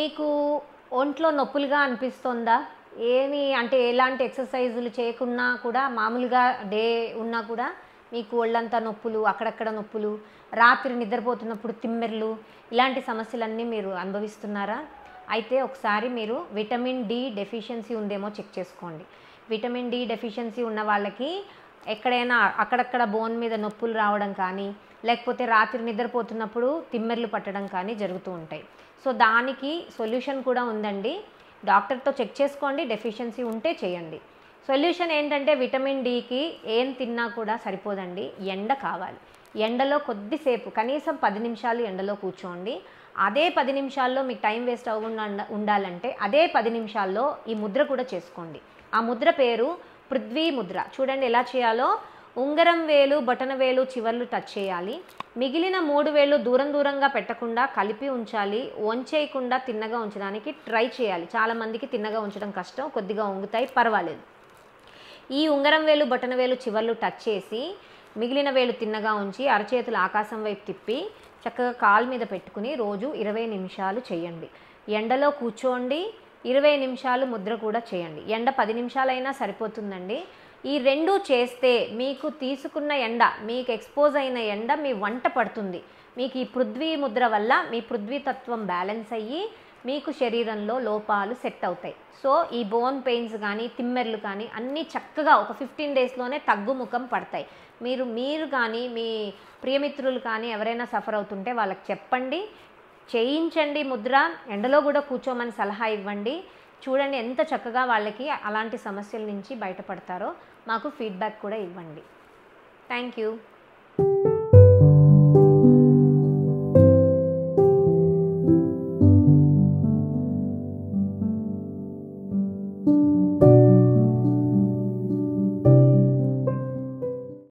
మీకు ఒంట్లో నొప్పులుగా అనిపిస్తుందా? ఏమి అంటే ఎలాంటి ఎక్సర్సైజులు చేయకున్నా కూడా మామూలుగా డే ఉన్నా కూడా మీకు ఒళ్ళంతా నొప్పులు, అక్కడక్కడ నొప్పులు, రాత్రి నిద్రపోతున్నప్పుడు తిమ్మెర్లు, ఇలాంటి సమస్యలన్నీ మీరు అనుభవిస్తున్నారా? అయితే ఒకసారి మీరు విటమిన్ డి డెఫిషియన్సీ ఉందేమో చెక్ చేసుకోండి. విటమిన్ డి డెఫిషియన్సీ ఉన్న వాళ్ళకి ఎక్కడైనా అక్కడక్కడ బోన్ మీద నొప్పులు రావడం కానీ, లేకపోతే రాత్రి నిద్రపోతున్నప్పుడు తిమ్మెర్లు పట్టడం కానీ జరుగుతూ ఉంటాయి. సో దానికి సొల్యూషన్ కూడా ఉందండి. డాక్టర్తో చెక్ చేసుకోండి, డెఫిషియన్సీ ఉంటే చేయండి. సొల్యూషన్ ఏంటంటే విటమిన్ డికి ఏం తిన్నా కూడా సరిపోదండి, ఎండ కావాలి. ఎండలో కొద్దిసేపు కనీసం 10 నిమిషాలు ఎండలో కూర్చోండి. అదే 10 నిమిషాల్లో మీకు టైం వేస్ట్ అవ్వకుండా ఉండాలంటే అదే 10 నిమిషాల్లో ఈ ముద్ర కూడా చేసుకోండి. ఆ ముద్ర పేరు పృథ్వీ ముద్ర. చూడండి ఎలా చేయాలో. ఉంగరం వేలు, బొటన వేలు చివర్లు టచ్ చేయాలి. మిగిలిన 3 వేళ్ళు దూరం దూరంగా పెట్టకుండా కలిపి ఉంచాలి. వంచేయకుండా తిన్నగా ఉంచడానికి ట్రై చేయాలి. చాలామందికి తిన్నగా ఉంచడం కష్టం, కొద్దిగా వంగుతాయి, పర్వాలేదు. ఈ ఉంగరం వేలు, బొటన వేలు చివర్లు టచ్ చేసి మిగిలిన వేలు తిన్నగా ఉంచి అరచేతులు ఆకాశం వైపు తిప్పి చక్కగా కాలు మీద పెట్టుకుని రోజు 20 నిమిషాలు చేయండి. ఎండలో కూర్చోండి, 20 నిమిషాలు ముద్ర కూడా చేయండి. ఎండ 10 నిమిషాలైనా సరిపోతుందండి. ఈ రెండు చేస్తే మీకు తీసుకున్న ఎండ, మీకు ఎక్స్పోజ్ అయిన ఎండ మీ వంట పడుతుంది. మీకు ఈ పృథ్వీ ముద్ర వల్ల మీ పృథ్వీతత్వం బ్యాలెన్స్ అయ్యి మీకు శరీరంలో లోపాలు సెట్ అవుతాయి. సో ఈ బోన్ పెయిన్స్ కానీ, తిమ్మెర్లు కానీ అన్నీ చక్కగా ఒక 15 డేస్లోనే తగ్గుముఖం పడతాయి. మీరు కానీ మీ ప్రియమిత్రులు కానీ ఎవరైనా సఫర్ అవుతుంటే వాళ్ళకి చెప్పండి, చేయించండి ముద్ర. ఎండలో కూడా కూర్చోమని సలహా ఇవ్వండి. చూడండి ఎంత చక్కగా వాళ్ళకి అలాంటి సమస్యల నుంచి బయటపడతారో. మాకు ఫీడ్బ్యాక్ కూడా ఇవ్వండి. Thank you.